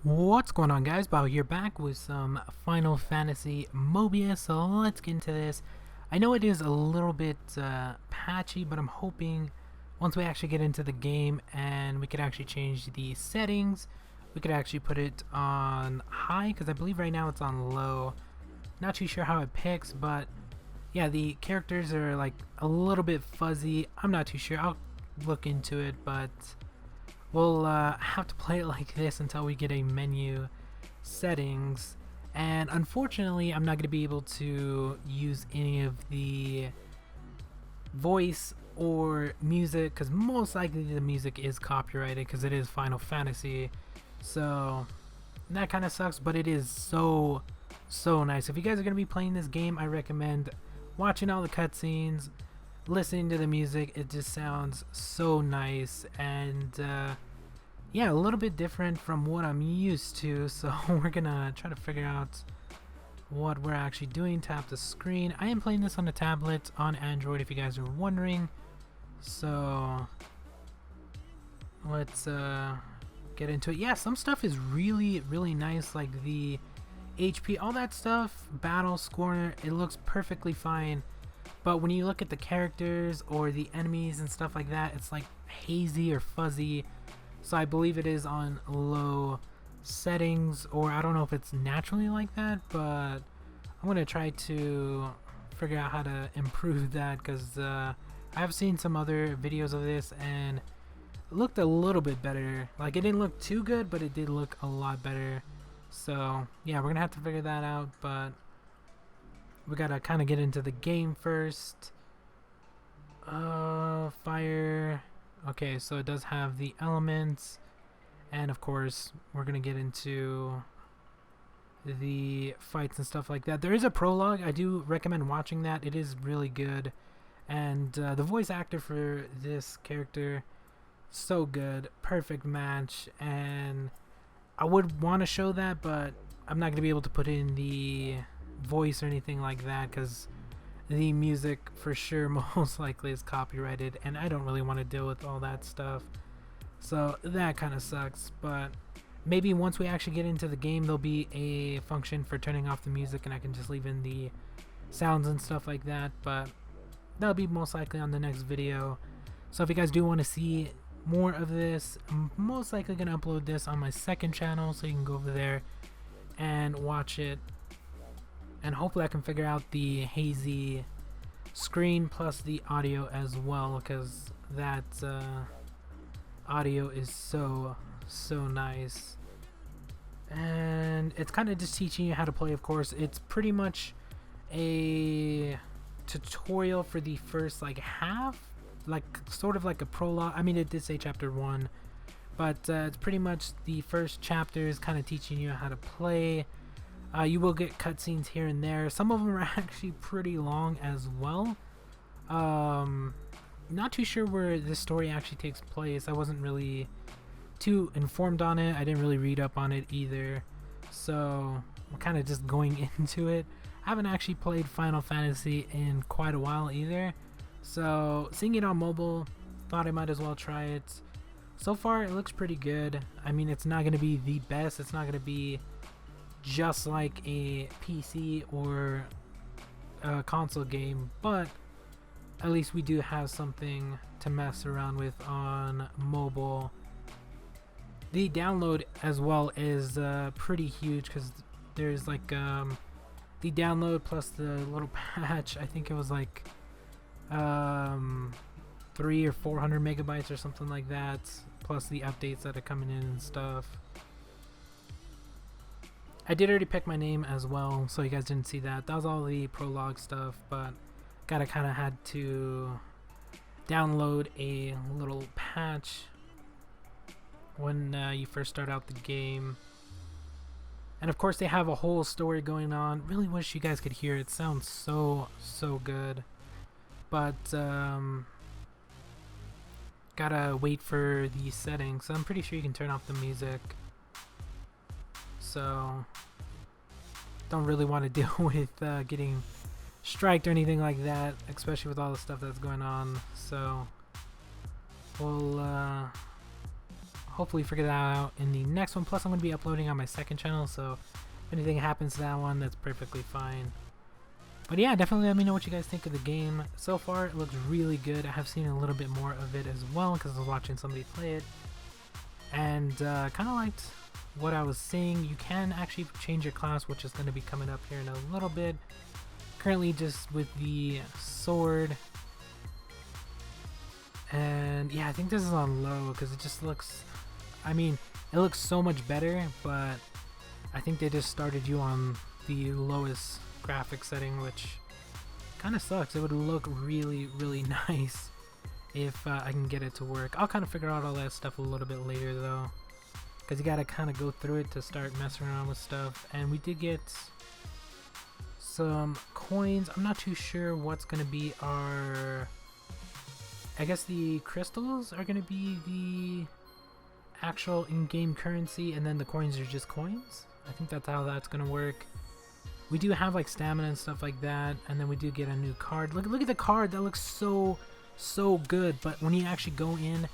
What's going on, guys? Bao here, back with some Final Fantasy Mobius. So let's get into this. I know it is a little bit patchy, but I'm hoping once we actually get into the game and we could actually change the settings, we could actually put it on high, because I believe right now it's on low. Not too sure how it picks, but yeah, the characters are like a little bit fuzzy. I'm not too sure. I'll look into it, but we'll have to play it like this until we get a menu settings. And unfortunately, I'm not going to be able to use any of the voice or music, because most likely the music is copyrighted because it is Final Fantasy. So that kind of sucks, but it is so nice. If you guys are going to be playing this game, I recommend watching all the cutscenes, listening to the music. It just sounds so nice, and yeah, a little bit different from what I'm used to. So we're gonna try to figure out what we're actually doing. Tap the screen. I am playing this on a tablet on Android, if you guys are wondering. So let's get into it. Yeah, some stuff is really nice, like the HP, all that stuff, battle score, it looks perfectly fine. But when you look at the characters or the enemies and stuff like that, it's like hazy or fuzzy. So I believe it is on low settings, or I don't know if it's naturally like that, but I'm going to try to figure out how to improve that, because I've seen some other videos of this and it looked a little bit better. Like, it didn't look too good, but it did look a lot better. So yeah, we're going to have to figure that out, but we gotta kind of get into the game first. Fire. Okay, so it does have the elements, and of course we're gonna get into the fights and stuff like that. There is a prologue. I do recommend watching that. It is really good, and the voice actor for this character, so good, perfect match. And I would want to show that, but I'm not gonna be able to put in the voice or anything like that, because the music for sure most likely is copyrighted, and I don't really want to deal with all that stuff. So that kind of sucks. But maybe once we actually get into the game, there'll be a function for turning off the music and I can just leave in the sounds and stuff like that. But that'll be most likely on the next video. So if you guys do want to see more of this, I'm most likely going to upload this on my second channel, so you can go over there and watch it. And hopefully I can figure out the hazy screen plus the audio as well, because that audio is so nice. And it's kind of just teaching you how to play, of course. It's pretty much a tutorial for the first like half, like sort of like a prologue. I mean, it did say chapter 1, but it's pretty much the first chapter is kind of teaching you how to play. You will get cutscenes here and there. Some of them are actually pretty long as well. Not too sure where this story actually takes place. I wasn't really too informed on it. I didn't really read up on it either. So I'm kind of just going into it. I haven't actually played Final Fantasy in quite a while either. So seeing it on mobile, thought I might as well try it. So far it looks pretty good. I mean, it's not going to be the best. It's not going to be just like a PC or a console game, but at least we do have something to mess around with on mobile. The download as well is pretty huge, because there's like the download plus the little patch. I think it was like 300 or 400 megabytes or something like that, plus the updates that are coming in and stuff. I did already pick my name as well, so you guys didn't see that. That was all the prologue stuff, but kind of had to download a little patch when you first start out the game. And of course they have a whole story going on. Really wish you guys could hear it. It sounds so good. But gotta wait for the settings. So I'm pretty sure you can turn off the music. So don't really want to deal with getting striked or anything like that, especially with all the stuff that's going on. So we'll hopefully figure that out in the next one. Plus I'm going to be uploading on my second channel, so if anything happens to that one, that's perfectly fine. But yeah, definitely let me know what you guys think of the game. So far it looks really good. I have seen a little bit more of it as well because I was watching somebody play it, and kind of liked what I was seeing. You can actually change your class, which is going to be coming up here in a little bit. Currently just with the sword, and yeah, I think this is on low because it just looks, I mean, it looks so much better, but I think they just started you on the lowest graphic setting, which kind of sucks. It would look really nice if I can get it to work. I'll kind of figure out all that stuff a little bit later though, because you gotta kind of go through it to start messing around with stuff. And we did get some coins. I'm not too sure what's gonna be our, I guess the crystals are gonna be the actual in-game currency, and then the coins are just coins. I think that's how that's gonna work. We do have like stamina and stuff like that, and then we do get a new card. Look at the card. That looks so good. But when you actually go in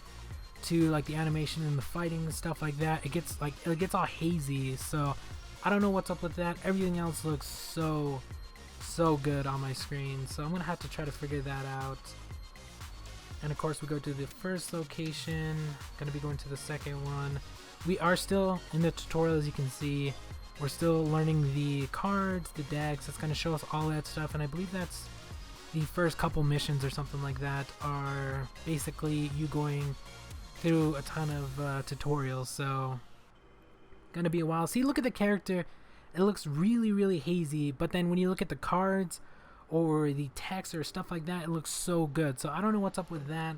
to like the animation and the fighting and stuff like that, it gets all hazy. So I don't know what's up with that. Everything else looks so good on my screen, so I'm gonna have to try to figure that out. And of course we go to the first location, gonna be going to the second one. We are still in the tutorial, as you can see. We're still learning the cards, the decks. It's gonna show us all that stuff, and I believe that's the first couple missions or something like that are basically you going through a ton of tutorials. So gonna be a while. See, look at the character. It looks really hazy, but then when you look at the cards or the text or stuff like that, it looks so good. So I don't know what's up with that.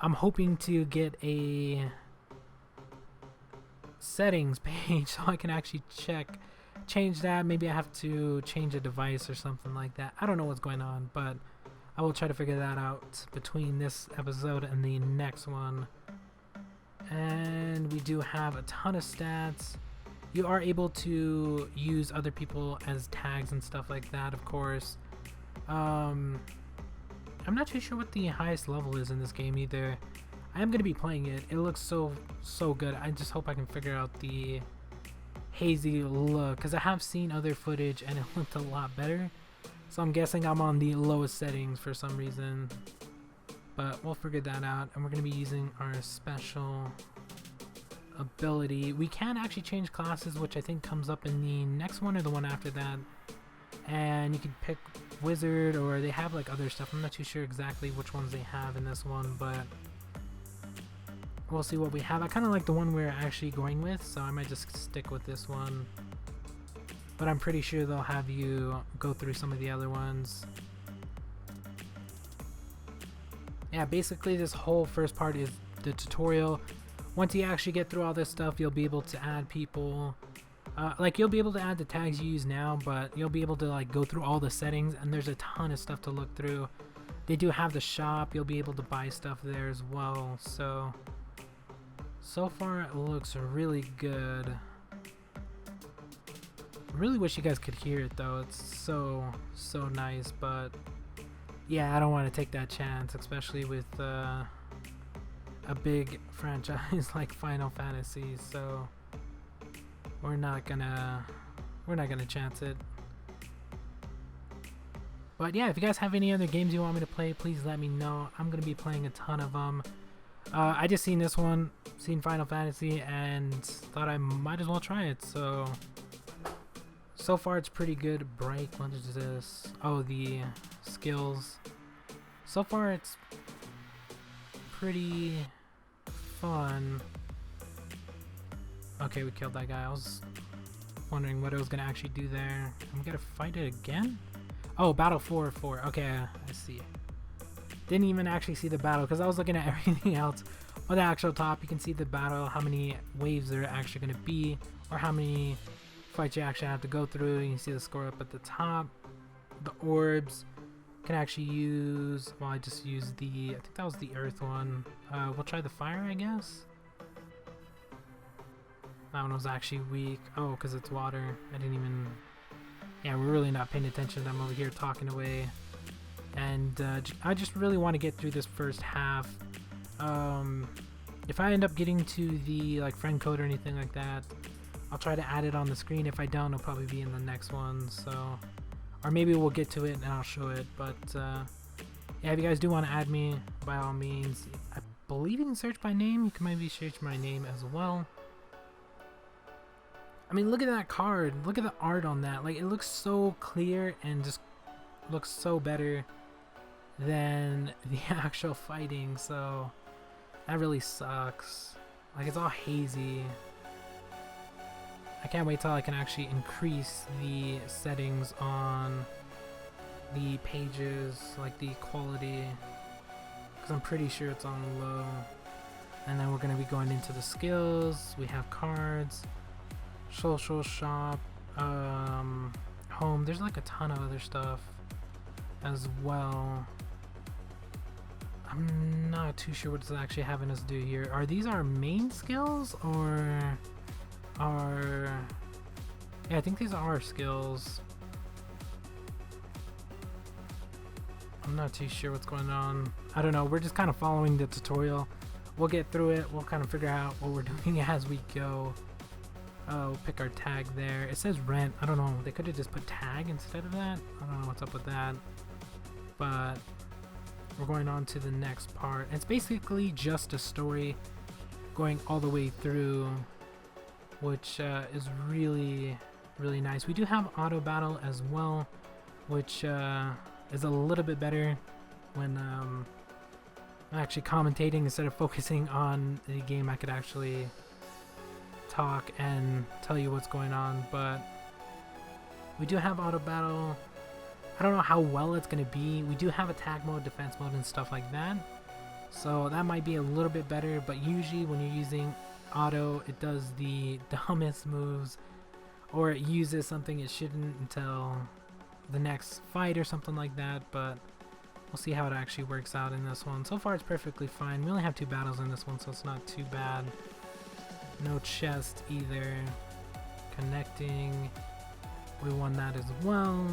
I'm hoping to get a settings page so I can actually change that. Maybe I have to change a device or something like that. I don't know what's going on, but I will try to figure that out between this episode and the next one. And we do have a ton of stats. You are able to use other people as tags and stuff like that, of course. I'm not too sure what the highest level is in this game either. I am going to be playing it. It looks so good. I just hope I can figure out the hazy look, because I have seen other footage and it looked a lot better. So I'm guessing I'm on the lowest settings for some reason. But we'll figure that out, and we're going to be using our special ability. We can actually change classes, which I think comes up in the next one or the one after that. And you can pick wizard, or they have like other stuff. I'm not too sure exactly which ones they have in this one, but we'll see what we have. I kind of like the one we're actually going with, so I might just stick with this one. But I'm pretty sure they'll have you go through some of the other ones. Yeah, basically this whole first part is the tutorial. Once you actually get through all this stuff, you'll be able to add people. Like, you'll be able to add the tags you use now, but you'll be able to like go through all the settings, and there's a ton of stuff to look through. They do have the shop. You'll be able to buy stuff there as well. So far it looks really good. Really wish you guys could hear it though. It's so nice, but yeah, I don't want to take that chance, especially with a big franchise like Final Fantasy. So we're not gonna chance it. But yeah, if you guys have any other games you want me to play, please let me know. I'm gonna be playing a ton of them. I just seen this one, seen Final Fantasy, and thought I might as well try it. So far it's pretty good. Break, what is this? Oh, the skills. So far it's pretty fun. Okay, we killed that guy. I was wondering what it was gonna actually do there. I'm gonna fight it again? Oh, battle 4. Okay, I see. Didn't even actually see the battle because I was looking at everything else. On the actual top, you can see the battle, how many waves there are actually gonna be, or how many fights you actually have to go through. You can see the score up at the top. The orbs can actually use, well, I just used the, I think that was the earth one. We'll try the fire, I guess. That one was actually weak. Oh, because it's water. I didn't even, yeah, we're really not paying attention. I'm over here talking away, and I just really want to get through this first half. If I end up getting to the like friend code or anything like that, I'll try to add it on the screen. If I don't, it'll probably be in the next one. So, or maybe we'll get to it and I'll show it. But yeah, if you guys do want to add me, by all means. I believe you can search by name. You can maybe search my name as well. I mean, look at that card. Look at the art on that. Like, it looks so clear and just looks so better than the actual fighting. So that really sucks. Like, it's all hazy. I can't wait till I can actually increase the settings on the pages, like the quality, because I'm pretty sure it's on low. And then we're going to be going into the skills. We have cards, social shop, home. There's like a ton of other stuff as well. I'm not too sure what it's actually having us do here. Are these our main skills or are... Yeah, I think these are our skills. I'm not too sure what's going on. I don't know. We're just kind of following the tutorial. We'll get through it. We'll kind of figure out what we're doing as we go. We'll pick our tag there. It says rent. I don't know. They could have just put tag instead of that. I don't know what's up with that. But we're going on to the next part. It's basically just a story going all the way through, which is really, really nice. We do have auto battle as well, which is a little bit better when I'm actually commentating. Instead of focusing on the game, I could actually talk and tell you what's going on. But we do have auto battle. I don't know how well it's going to be. We do have attack mode, defense mode, and stuff like that. So that might be a little bit better, but usually when you're using auto, it does the dumbest moves, or it uses something it shouldn't until the next fight or something like that. But we'll see how it actually works out in this one. So far it's perfectly fine. We only have 2 battles in this one, so it's not too bad. No chest either. Connecting, we won that as well.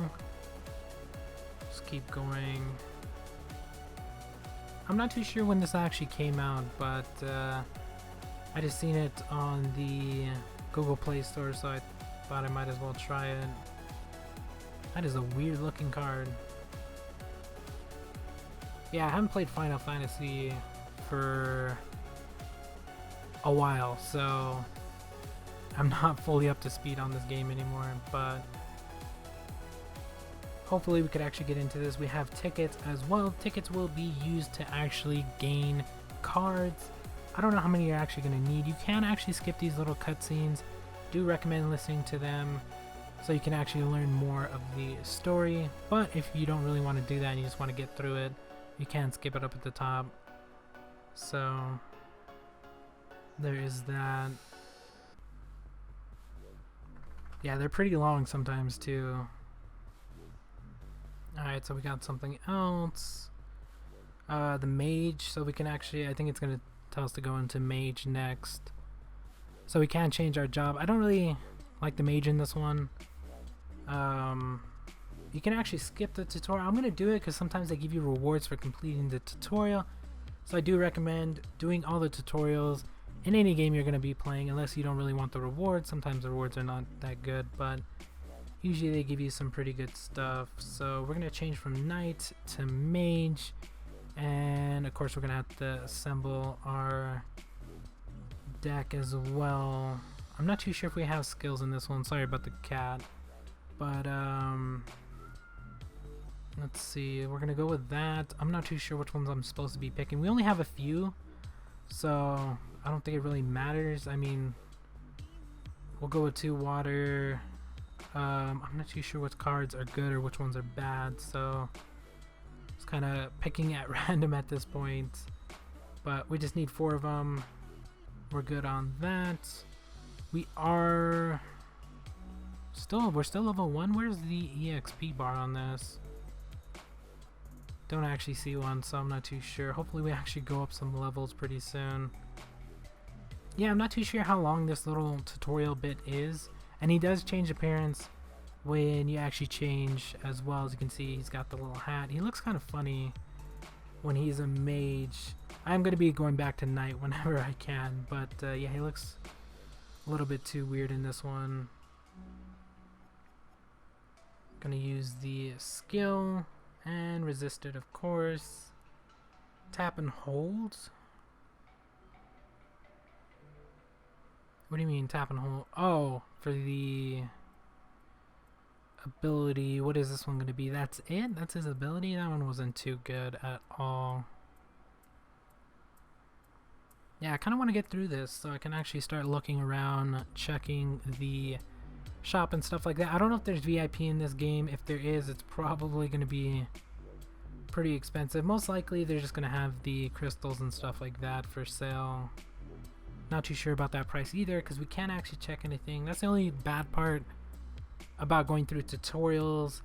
Just keep going. I'm not too sure when this actually came out, but I just seen it on the Google Play Store, so I thought I might as well try it. That is a weird looking card. Yeah, I haven't played Final Fantasy for a while, so I'm not fully up to speed on this game anymore, but hopefully we could actually get into this. We have tickets as well. Tickets will be used to actually gain cards. I don't know how many you're actually going to need. You can actually skip these little cutscenes. Do recommend listening to them so you can actually learn more of the story. But if you don't really want to do that and you just want to get through it, you can skip it up at the top. So there is that. Yeah, they're pretty long sometimes too. Alright, so we got something else. The mage, so we can actually, I think it's going to tell us to go into mage next. So we can change our job. I don't really like the mage in this one. You can actually skip the tutorial. I'm going to do it because sometimes they give you rewards for completing the tutorial. So I do recommend doing all the tutorials in any game you're going to be playing, unless you don't really want the rewards. Sometimes the rewards are not that good, but usually they give you some pretty good stuff. So we're going to change from knight to mage, and of course we're going to have to assemble our deck as well. I'm not too sure if we have skills in this one. Sorry about the cat, but let's see, we're going to go with that. I'm not too sure which ones I'm supposed to be picking. We only have a few, so I don't think it really matters. I mean, we'll go with 2 water. I'm not too sure which cards are good or which ones are bad, so it's kind of picking at random at this point. But we just need 4 of them. We're good on that. We're still level 1. Where's the EXP bar on this? Don't actually see one, so I'm not too sure. Hopefully we actually go up some levels pretty soon. Yeah, I'm not too sure how long this little tutorial bit is. And he does change appearance when you actually change as well. As you can see, he's got the little hat. He looks kind of funny. when he's a mage. I'm going to be going back to knight whenever I can, but yeah, he looks a little bit too weird in this one. Gonna use the skill and resist it, of course. Tap and hold. What do you mean tap and hold? Oh, for the ability. What is this one going to be? That's it? That's his ability? That one wasn't too good at all. Yeah, I kind of want to get through this so I can actually start looking around, checking the shop and stuff like that. I don't know if there's VIP in this game. If there is, it's probably going to be pretty expensive. Most likely they're just going to have the crystals and stuff like that for sale. Not too sure about that price either because we can't actually check anything. That's the only bad part about going through tutorials,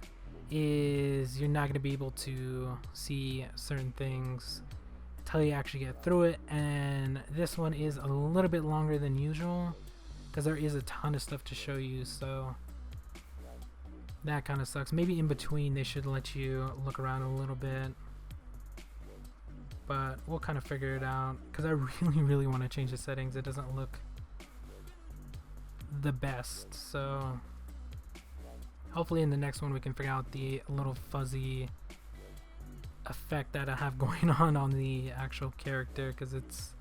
is you're not going to be able to see certain things until you actually get through it. And this one is a little bit longer than usual because there is a ton of stuff to show you, so that kind of sucks. Maybe in between they should let you look around a little bit, but we'll kind of figure it out because I really want to change the settings. It doesn't look the best, so hopefully in the next one we can figure out the little fuzzy effect that I have going on the actual character, because it's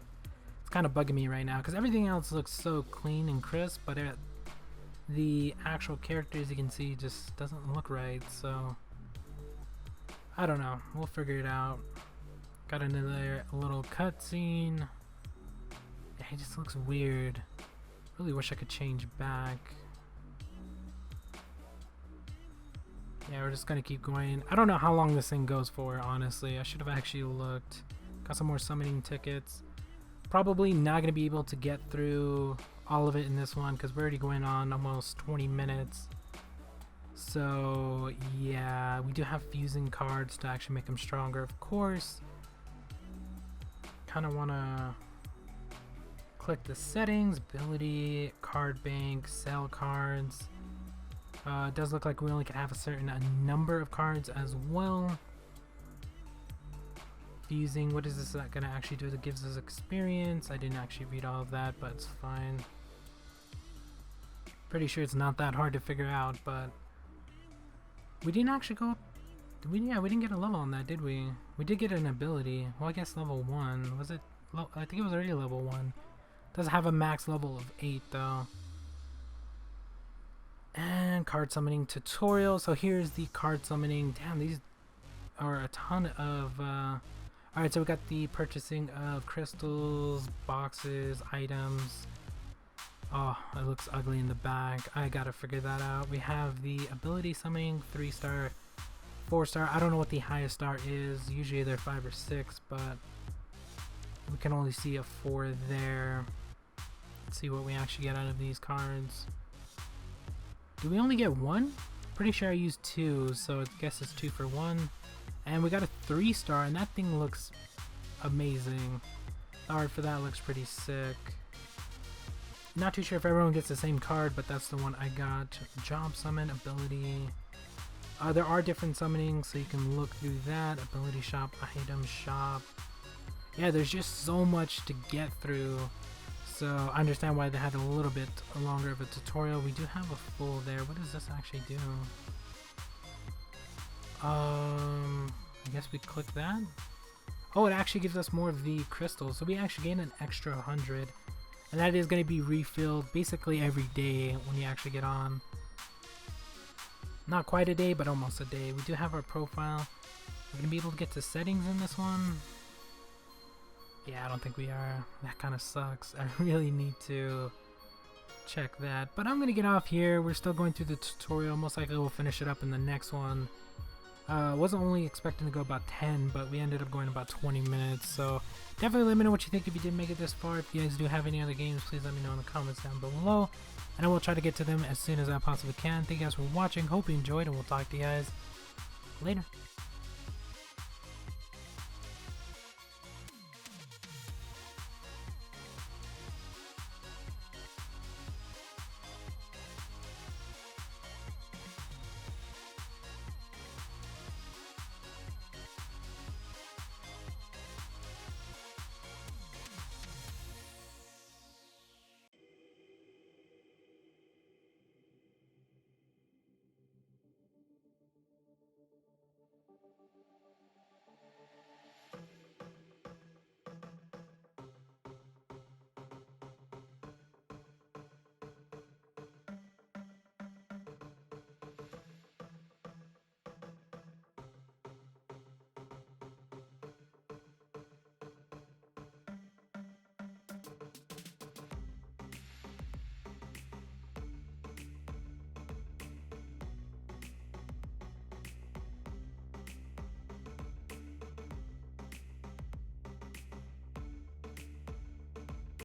kind of bugging me right now because everything else looks so clean and crisp, but the actual character, as you can see, just doesn't look right. So I don't know, we'll figure it out. Got another little cutscene. Yeah, it just looks weird. Really wish I could change back. Yeah, we're just gonna keep going. I don't know how long this thing goes for, honestly. I should have actually looked. Got some more summoning tickets. Probably not gonna be able to get through all of it in this one because we're already going on almost 20 minutes. So yeah, we do have fusing cards to actually make them stronger, of course. Kind of want to click the settings, ability, card bank, sell cards. It does look like we only can have a certain number of cards as well. Fusing, what is this going to actually do? That gives us experience. I didn't actually read all of that, but it's fine. Pretty sure it's not that hard to figure out, but we didn't actually go up. We didn't get a level on that, did we? We did get an ability. Well, I guess level 1. Was it? I think it was already level 1. Does have a max level of 8 though. And card summoning tutorial. So here's the card summoning. Damn, these are a ton of alright, so we got the purchasing of crystals, boxes, items. Oh, it looks ugly in the back. I gotta figure that out. We have the ability summoning, 3-star, 4-star. I don't know what the highest star is. Usually they're 5 or 6, but we can only see a 4 there. Let's see what we actually get out of these cards. Do we only get 1? Pretty sure I used 2, so I guess it's 2 for 1. And we got a 3-star, and that thing looks amazing. The art for that looks pretty sick. Not too sure if everyone gets the same card, but that's the one I got. Job summon, ability. There are different summonings, so you can look through that. Ability shop, item shop. Yeah, there's just so much to get through. So I understand why they had a little bit longer of a tutorial. We do have a full there. What does this actually do? I guess we click that. Oh, it actually gives us more of the crystals. So we actually gain an extra 100. And that is going to be refilled basically every day when you actually get on. Not quite a day, but almost a day. We do have our profile. We're going to be able to get to settings in this one. Yeah, I don't think we are. That kind of sucks. I really need to check that. But I'm going to get off here. We're still going through the tutorial. Most likely we'll finish it up in the next one. Wasn't only expecting to go about 10, but we ended up going about 20 minutes. So definitely let me know what you think if you did make it this far. If you guys do have any other games, please let me know in the comments down below. And I will try to get to them as soon as I possibly can. Thank you guys for watching. Hope you enjoyed, and we'll talk to you guys later.